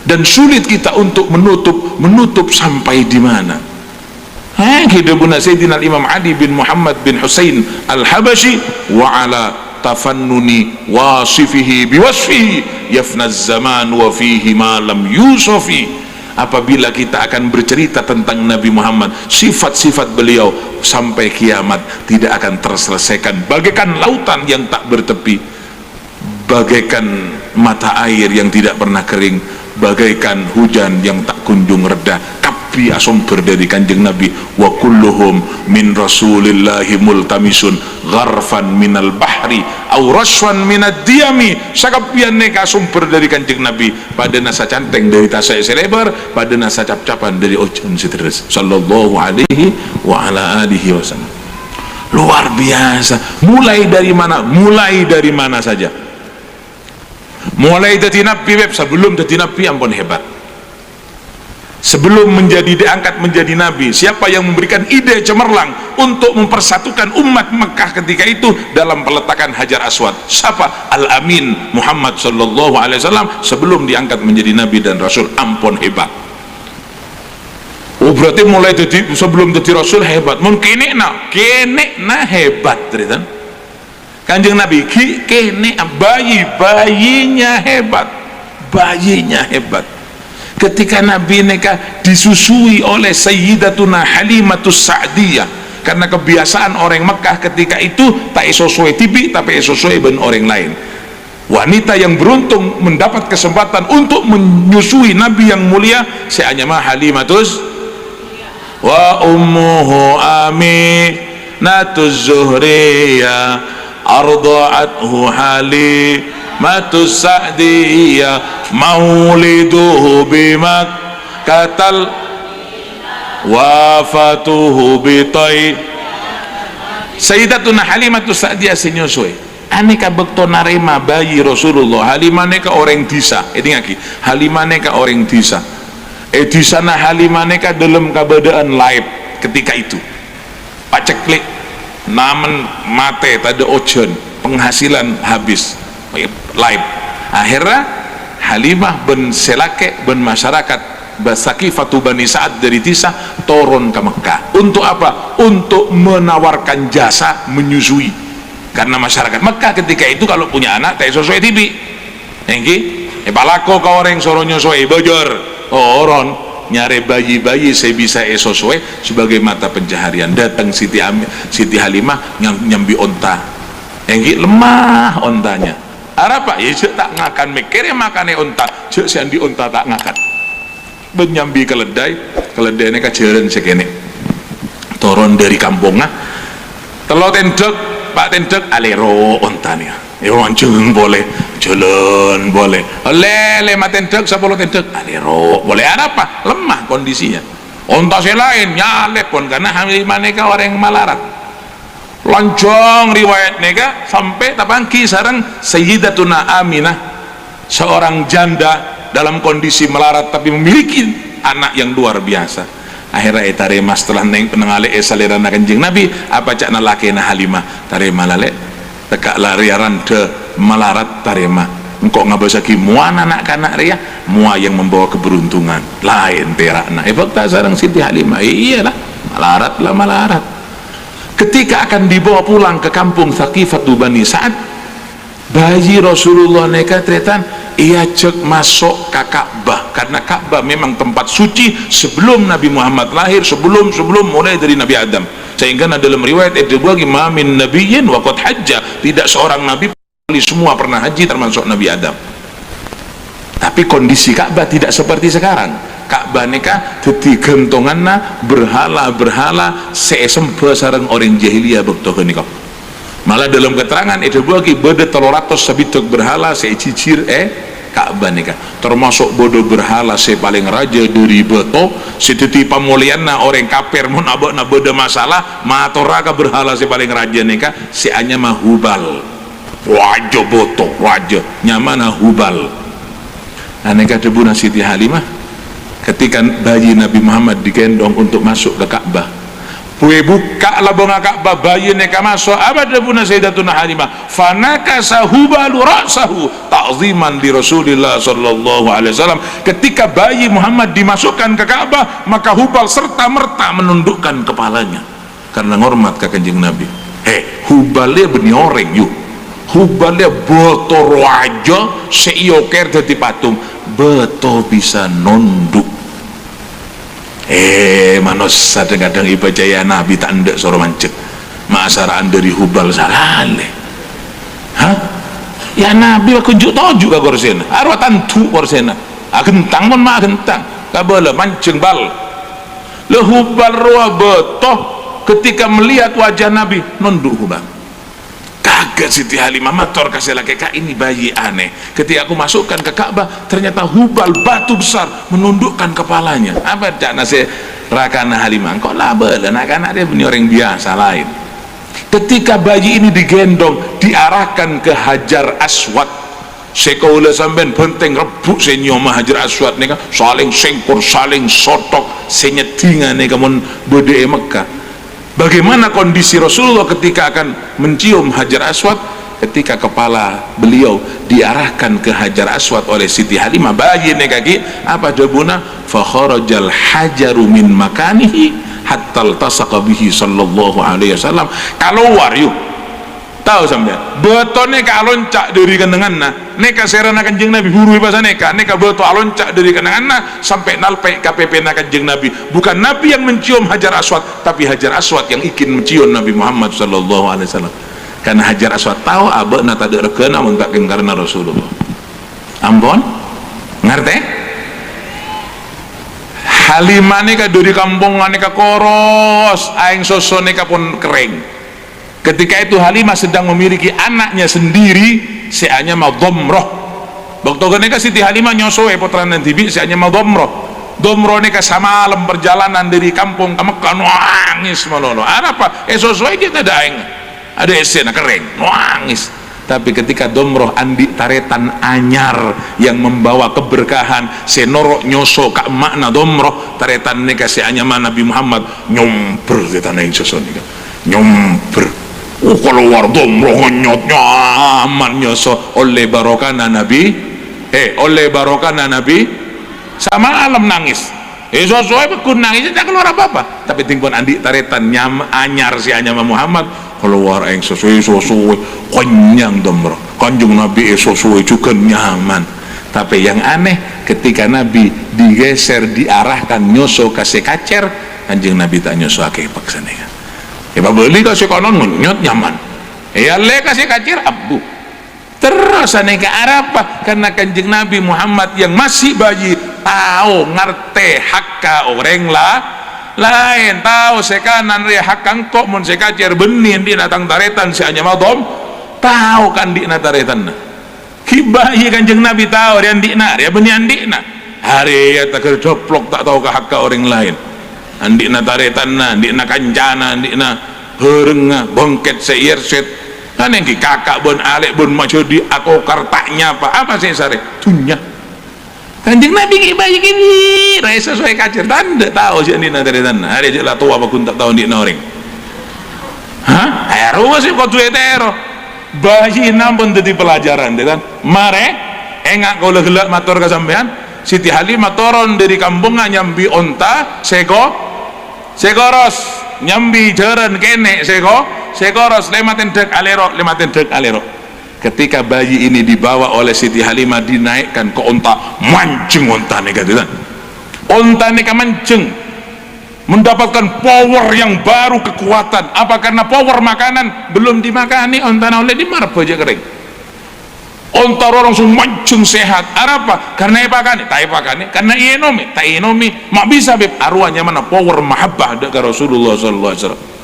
dan sulit kita untuk menutup sampai di mana. Hidupuna Sayyidina Imam Ali bin Muhammad bin Husain Al-Habashi wa ala tafannuni wasifihi biwasfihi yafna zaman wa fihi ma lam yusufi. Apabila kita akan bercerita tentang Nabi Muhammad, sifat-sifat beliau sampai kiamat tidak akan terselesaikan, bagaikan lautan yang tak bertepi, bagaikan mata air yang tidak pernah kering, bagaikan hujan yang tak kunjung reda. Kapi sumber dari kanjeng Nabi, wa kulluhum min rasulillahi multamisun gharfan minal bahri au raswan minad diyami. Sakapian neka sumber dari kanjeng Nabi, pada nasa canteng dari tasai selebar, pada nasa cap-capan dari ojon sederes sallallahu alaihi wa ala alihi wasallam. Luar biasa. Mulai dari mana? Mulai dari mana saja. Mulai dari Nabi sebelum dari Nabi ampun hebat. Sebelum diangkat menjadi Nabi, siapa yang memberikan ide cemerlang untuk mempersatukan umat Mekah ketika itu dalam peletakan Hajar Aswad? Siapa? Al-Amin Muhammad sallallahu alaihi wasallam sebelum diangkat menjadi Nabi dan Rasul. Ampun hebat. Oh berarti mulai sebelum jadi Rasul hebat. Mungkin kene hebat teritan. Kanjeng Nabi kene bayinya hebat. Bayinya hebat. Ketika Nabi neka disusui oleh Sayyidatuna Halimatus Sa'diyah, karena kebiasaan orang Mekah ketika itu tak sesuai tibi tapi sesuai dengan orang lain. Wanita yang beruntung mendapat kesempatan untuk menyusui Nabi yang mulia seanya mah Halimatus wa ummuhu Aminatuz Zuhriyah arda'athu Halimatus Sa'diyah mauliduhu bimak katal wafatuhu bitai. Sayyidatuna Halimatus Sa'diyah senyusui aneka bekto narema bayi Rasulullah. Halimane ka orang disa ngaki Halimane ka orang disa di sana Halimane ka dalam keadaan laib ketika itu paceklik namen mate tada ojon penghasilan habis laib. Akhirnya Halimah bin Selake bin masyarakat Basakifatu Bani Sa'ad dari Tisa turun ke Mekah. Untuk apa? Untuk menawarkan jasa menyusui, karena masyarakat Mekah ketika itu kalau punya anak tak sesuai tibi engki palako ka orang soro nyusui bojor orang nyari bayi-bayi saya bisa sesuai sebagai mata pencaharian. Datang Siti Halimah nyambi onta engki lemah ontanya. Apa? Ya cek tak ngakan mikirnya makannya unta, cek siandi unta tak ngakan. Menyambi keledai ini kajaran sekene. Turun dari kampungnya, telo tendek, Pak tendek alero untanya. Ya wancung boleh, jalan boleh. Lele mat tendek, 10 tendek alero boleh. Apa? Lemah kondisinya. Unta lain nyalep pun karena Halimah orang malarat. Lonjong riwayat nega sampai tapangki sarang Sayyidatuna Aminah seorang janda dalam kondisi melarat tapi memiliki anak yang luar biasa. akhirnya tarima setelah neng penengale salirana kanjeng Nabi apa cak nalakena Halimah tarima lale tekak lariaran de malarat tarima engkau ngabasaki mua anak kanak ria mua yang membawa keberuntungan lain terakna fakta sarang Siti Halimah iyalah malarat lah malarat. Ketika akan dibawa pulang ke kampung Thaqifatu Bani Sa'ad, bayi Rasulullah neka tretan ia cek masuk ke Ka'bah karena Ka'bah memang tempat suci sebelum Nabi Muhammad lahir, sebelum mulai dari Nabi Adam, sehingga dalam riwayat itu bagi mamin nabiyyin wa qad hajja, tidak seorang nabi semua pernah haji termasuk Nabi Adam. Tapi kondisi Ka'bah tidak seperti sekarang. Ka'bah neka dadi gentonganna berhala-berhala sesempa sareng orang jahiliyah bekto nika. Malah dalam keterangan itu bagi beda 300 sabituk berhala secicir Ka'bah nika termasuk bodoh berhala se paling raja dari beto setiti pamulianna orang kafir mun abana beda masalah matoraka berhala se paling raja nika si anya mah Hubal raja boto raja nyamana Hubal. Aneka debuna Siti Halimah ketika bayi Nabi Muhammad digendong untuk masuk ke Ka'bah, kue buka labonga Ka'bah bayi neka masuk abada buna Sayyidatuna Halimah fanakasa Hubalu ra'sahu ta'ziman di Rasulillah sallallahu alaihi wasallam. Ketika bayi Muhammad dimasukkan ke Ka'bah maka Hubal serta merta menundukkan kepalanya karena ngormat ke kanjeng Nabi. Hubalnya benih orang yuk, Hubalnya botor aja seioker dadi patung beto bisa nunduk. Manos kadang-kadang iba jaya Nabi tak ndak soro mancet maasaraan dari Hubal salale ya Nabi kunjuk tojuk ka korsena arwah tantu korsena gentang mon ma gentang kabala mancing bal le Hubal roa betoh ketika melihat wajah Nabi nunduk Hubal. Kaget Siti Halimah mator kasih laki kak ini bayi aneh. Ketika aku masukkan ke Ka'bah ternyata Hubal batu besar menundukkan kepalanya. Apa cak nasi rakana Halimah kok label anak-anak dia benih orang biasa lain. Ketika bayi ini digendong diarahkan ke Hajar Aswad, sekaula sampean penting rebuk senyoma Hajar Aswad nih kan saling sengkur saling sotok senyetingan nih kamun bode Mekah. Bagaimana kondisi Rasulullah ketika akan mencium Hajar Aswad? Ketika kepala beliau diarahkan ke Hajar Aswad oleh Siti Halimah bayi kaki apa debuna fa kharajal hajaru min makanihi hatta altasaqa bihi sallallahu alaihi wasallam. Keluar yuk tahu sampean betone ka loncak dari kendenganna neka serana kanjeng Nabi huru bahasa neka beto loncak dari kendenganna sampai nalpe KPP na kanjeng Nabi. Bukan Nabi yang mencium Hajar Aswad tapi Hajar Aswad yang ingin mencium Nabi Muhammad sallallahu alaihi wasallam. Karena Hajar Aswad tahu abana tak ada regana mun tak karena Rasulullah. Ampun ngerti? Halimah neka dari kampung neka koros aing soso neka pun kering. Ketika itu Halimah sedang memiliki anaknya sendiri seanya mau Dhamrah. Waktu ketika Siti Halimah nyosoe putrana tibi seanya mau Dhamrah. Dhamrah neka sama malam perjalanan dari kampung ke Mekah nangis malono. Apa? Sosoe kita ada esena kering nangis. Tapi ketika Dhamrah andi taretan anyar yang membawa keberkahan senorok nyoso ka makna Dhamrah taretan neka seanya Nabi Muhammad nyomper di tanah yang soso nika nyomper. Keluar Dhamrah nyot nyaman nyoso oleh barokana Nabi oleh barokana Nabi sama alam nangis sesuai pekun nangis tidak keluar apa-apa tapi tingpun andi taretan anyar si anyama Muhammad keluar yang sesuai konyang Dhamrah kanjung Nabi sesuai juga nyaman. Tapi yang aneh ketika Nabi digeser diarahkan nyoso kasih kacer kanjeng Nabi tak nyoso akeh paksane ya beli kasih konon nyot nyaman ya le kasih kacir abu terus aneh ke Arafah karena kanjeng Nabi Muhammad yang masih bayi tahu ngerti hakka orang lain tahu sekanan ria hakang kok mun sekacir benin di natang taretan si anya madom tahu kan di nataretan kibahi kanjeng Nabi tahu dia andikna dia benih andikna hari ya tak kerjoplok tak tahu ke hakka orang lain andikna taretanna andikna kancana andikna herenga bongket seirset kan yang kakak bon alek bon macodi aku kartaknya apa sih sare tunya Kanjeng Nabi ki bayi gini rai sesuai kacer tanda tahu sih ini nanti tanah ada je lah tua apa kun tak tahu di noring ero masih kau tuh ero bayi nampun jadi pelajaran kan mare engak kau legelak motor ke sampean Siti Halimah toron dari kampungnya nyambi onta segoros nyambi jaran kene segoros lematin dek alero ketika bayi ini dibawa oleh Siti Halimah dinaikkan ke onta mancing onta nih kan onta nih mancing mendapatkan power yang baru kekuatan apa karena power makanan belum dimakani onta oleh dimarap aja kering onta langsung mancing sehat apa karena ipakani karena inomi mak bisa beb arwahnya mana power mahabbah dari Rasulullah sallallahu alaihi wasallam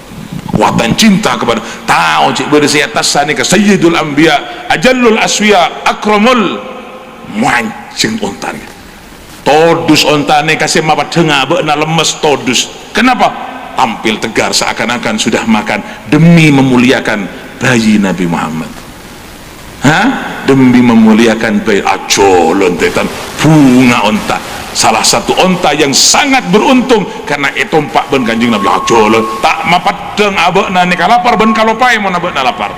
kekuatan cinta kepada tahu cik bersih atas sana ke Sayyidul Anbiya Ajallul Aswiya Akramul mancing ontane todus ontane kasih mapat dengar benar lemes todus kenapa tampil tegar seakan-akan sudah makan demi memuliakan bayi Nabi Muhammad demi memuliakan bayi aco lontetan bunga onta salah satu onta yang sangat beruntung karena itu empat ben kanjeng Nabi ajolon tak mapadeng abekna nika lapar ben kalopai mun abekna lapar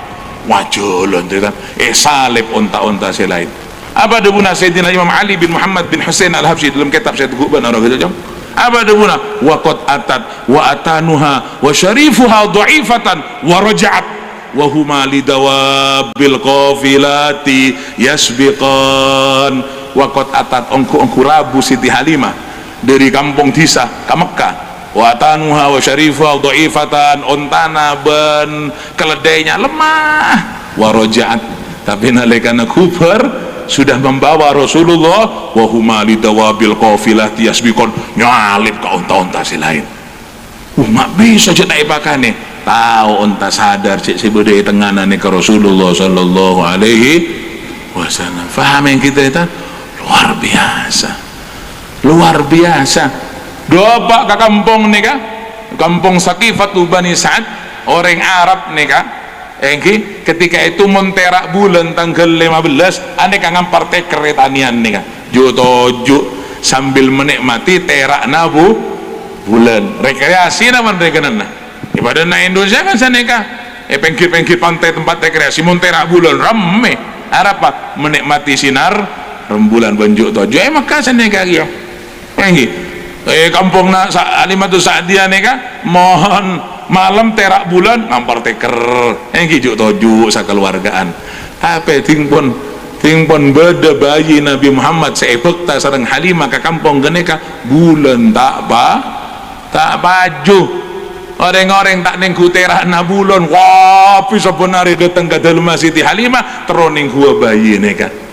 wajolon tetan salib onta-onta selain apa debuna Sayyidina Imam Ali bin Muhammad bin Husain Al-Habsyi dalam kitab saya teguk ben orang gitu apa debuna wa qad atat wa atanuha wa syarifuha dhaifatan wa raja'at wa huma lidawabil qafilati yasbiqan wakot atat ongku rabu Siti Halimah dari kampung Disa ke Mekah wa tanuha wa syarifah dhaifatan ontana ben keledainya lemah wa rojaat tapi nalikana kubar sudah membawa Rasulullah wa huma lidawabil qafilah yasbiqun nyalip ke onta-onta si lain mak bisa je tak ipakane tahu onta sadar cik sebede tenganane ke Rasulullah sallallahu alaihi wasallam faham yang kita itu luar biasa dopak ke kampung nih kah kampung Saqifatu Bani Sa'ad orang Arab nih kah ketika itu menterak bulan tanggal 15 aneh kangen partai keretanian nih kah jutoju sambil menikmati terak nabu bulan rekreasi naman rekenan ibadah na Indonesia kan sana kah pengkir pantai tempat rekreasi menterak bulan rame Arab pak menikmati sinar rembulan banjuk tojo maka sana kaki ya kampung na Alimatus Sa'diyah neka mohon malam terak bulan ngampar teker juk tojo sakeluargaan tapi tingpon beda bayi Nabi Muhammad seepekta sareng Halimah ke kampung geneka bulan tak baju orang-orang tak nengku terak na bulan wapi sebenarnya datang ke dalam Siti Halimah teroning gua bayi neka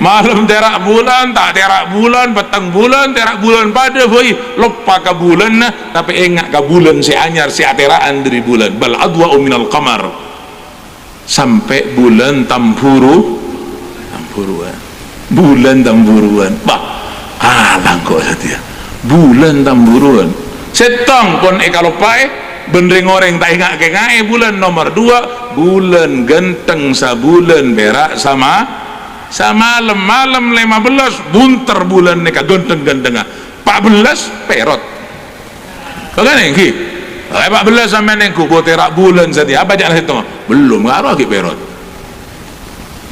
malam terak bulan tak terak bulan petang bulan terak bulan pada boy lupa ke bulan tapi ingat ke bulan si anyar si ateraan dari bulan bal adwa minal qamar sampai bulan tamburuan bah alang kok saja bulan tamburuan setong pun kalau bendring orang tak ingat ke bulan nomor 2 bulan genteng sabulan berak sama malam 15 bunter bulan neka genteng 14 perot bagaimana ki 14 sampai nengku terak bulan saja apa jangan hitung belum ngaruh ki perot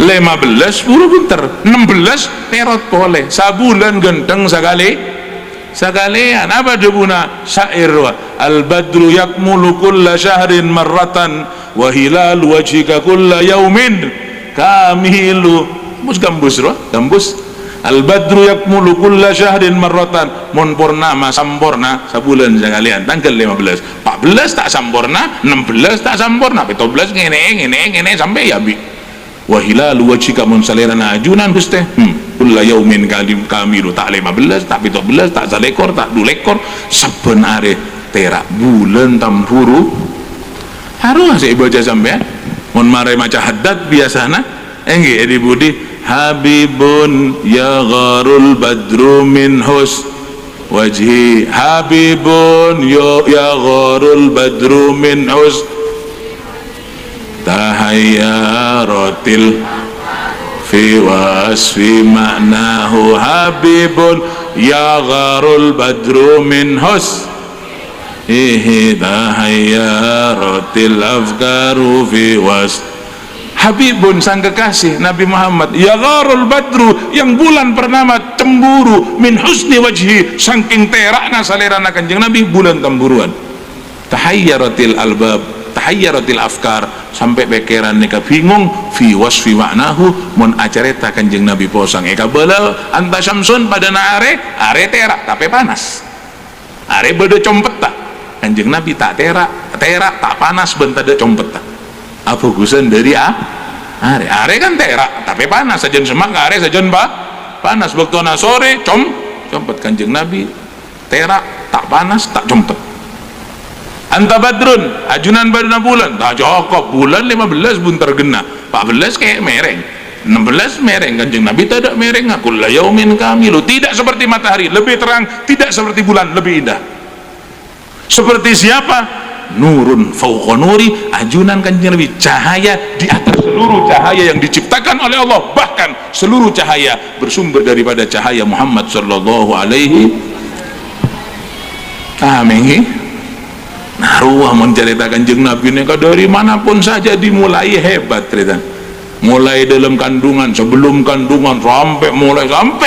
15 buru bunter 16 perot boleh sabulan genteng sekalian apa debuna syair al badru yakmulu kulla syahrin marratan wa hilal wajhika kulla yaumin kamilu gambus al badru yakmulu kulla syahrin marratan mun purnama sampurna sabulan sekalian tanggal 15 14 tak sampurna 16 tak sampurna 17 ngene sampai ya bi wa hilalu wajhika mun salirana ajunan guste kulla yaumin kamilu tak 15 tak 17 tak salekor tak 2 lekor sebenare terak bulan tamburu harus saya baca sampai mun mare maca haddad biasana enggak edi budi habibun ya gharul badru min hus wajhi habibun ya gharul badru min hus tahayyaratil fi wasfi ma'nahu habibun ya gharul badru min husnihi tahayyaratil afkaru fi was. Habibun sang kekasih Nabi Muhammad, ya gharul badru yang bulan purnama cemburu, min husni wajhi saking terakna salerana kanjeng Nabi bulan temburuan. Tahayyaratil albab, tahayyaratil afkar sampai pikiran nika bingung fi wasfi ma'nahu mun acareta kanjeng Nabi posang eka belal anta syamsun pada na are terak tapi panas, are beda compet tak kanjeng Nabi tak terak tak panas bentar ada compet tak apa gusan dari are kan terak tapi panas sajen semak are sajen panas waktu na sore compet kanjeng Nabi terak tak panas tak compet. Anta badrun ajunan badna bulan tak cukup bulan 15 bun tergena 14 kayak mereng 16 mereng kanjeng Nabi tak ada mereng aku la yaumin kamilu tidak seperti matahari lebih terang tidak seperti bulan lebih indah seperti siapa nurun fauqa nuri ajunan kanjeng Nabi cahaya di atas seluruh cahaya yang diciptakan oleh Allah bahkan seluruh cahaya bersumber daripada cahaya Muhammad sallallahu alaihi amin. Naruah menceritakan kanjeng Nabi ini dari manapun saja dimulai hebat cerita. Mulai dalam kandungan, sebelum kandungan sampai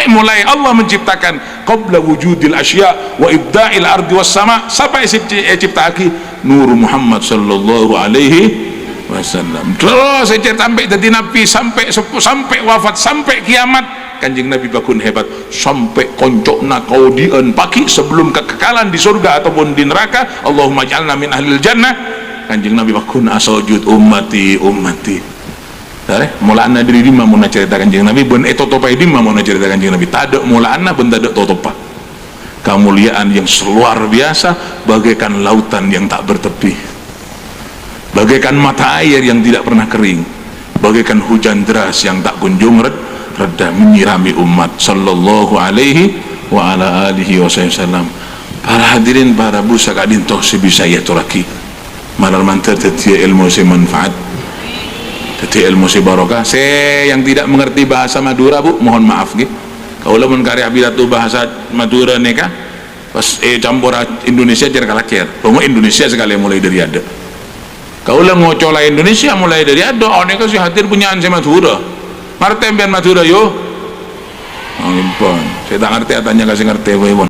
mulai Allah menciptakan qabla wujudil asya wa ibda'il ardi was sama sampai ciptaki nur Muhammad sallallahu alaihi wasallam. Terus sampai jadi Nabi sampai wafat sampai kiamat kanjeng Nabi bakun hebat sampai koncokna kaudian pagi sebelum kekekalan di surga ataupun di neraka Allahumma ja'alna min ahlil jannah kanjeng Nabi bakun asawjud ummati mulaanna diri dimma mau cerita kanjeng Nabi ben totopai dimma mau cerita kanjeng Nabi tak ada mulaanna ben tak ada totopa kemuliaan yang luar biasa bagaikan lautan yang tak bertepi bagaikan mata air yang tidak pernah kering bagaikan hujan deras yang tak kunjung reda menyirami umat sallallahu alaihi wa ala alihi wasallam. Para hadirin para busa kadin toh sebisa ya turaki malar mantar teti ilmu se manfaat teti ilmu se barokah. Saya yang tidak mengerti bahasa Madura bu mohon maaf gitu kalau mun karya bilatu bahasa Madura neka pas campur Indonesia jar kalakir pomo Indonesia sekali mulai dari ada kalau ngocola Indonesia mulai dari ada neka si hadir punyaan se Madura Martem biar Madura yo. Ampun, saya tak ngerti atanya kasih ngerti wewon.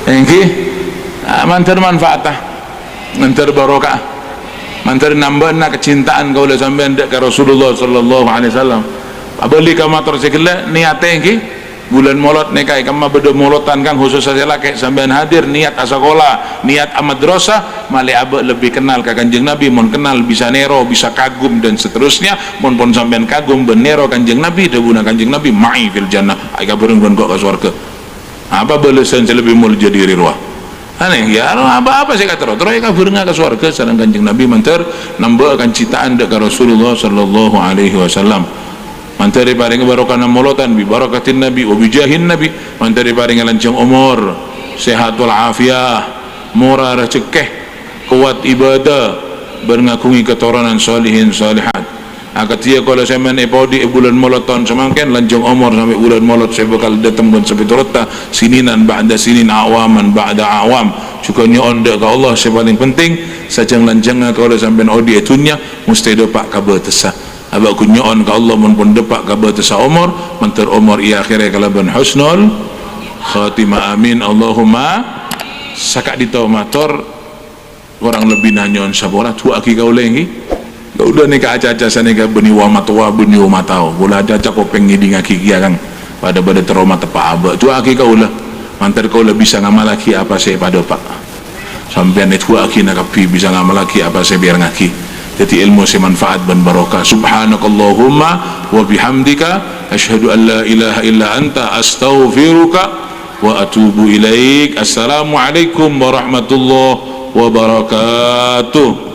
Engki, mantar manfaatah, mantar barokah, mantar nambahna kecintaan kau le sampean dek ke Rasulullah sallallahu alaihi wasallam. Abali ka motor sekele niate engki bulan molot nekai kama bedo molotan kan khusus saja laki sampean hadir niat asakola niat madrasah male abe lebih kenal ke kanjeng Nabi mon kenal bisa nero bisa kagum dan seterusnya mon pon sampean kagum benero kanjeng Nabi debuna kanjeng Nabi ma'i fil jannah ai kabareng kon kok ke surga apa balasan lebih mul jadi rirwah aneh ya apa saya kata terus kabareng ke surga sareng kanjeng Nabi mantar nambah akan citaan dek Rasulullah sallallahu alaihi wasallam mantari paring barokah molotan bi barakatin nabi wa bijahin nabi mantari paring lancang umur sehatul afiah murah rezeki kuat ibadah berngakungi keturunan salihin salihat akatia kalau saya main epodi bulan molotan semangken lancang umur sampai bulan molot saya bakal datang dan sampai turutta sininan ba'da sinin awaman ba'da awam juga nyonda ke Allah yang paling penting sajang lancang kalau sampai odi etunya mesti dapat kabar tesah abak kunyoon ka Allah mun pun depak ka batasa umur mentar umur iya akhirnya kalaban husnul khatimah amin Allahumma sakak ditau mator orang lebih nanyon sabola tu aki kau lengi kau udah nika aca-aca sana ka beni wa matwa beni wa matau bola aca ko pengi ngaki kia kang pada trauma tepa abak tu aki kau lah mantar kau lah bisa ngamalaki apa saya pada pak sampean itu aki nak pi bisa ngamalaki apa saya biar ngaki jadi ilmu semanfaat dan barokah subhanakallahumma wa bihamdika asyhadu an la ilaha illa anta astaghfiruka wa atubu ilaik assalamualaikum warahmatullahi wabarakatuh.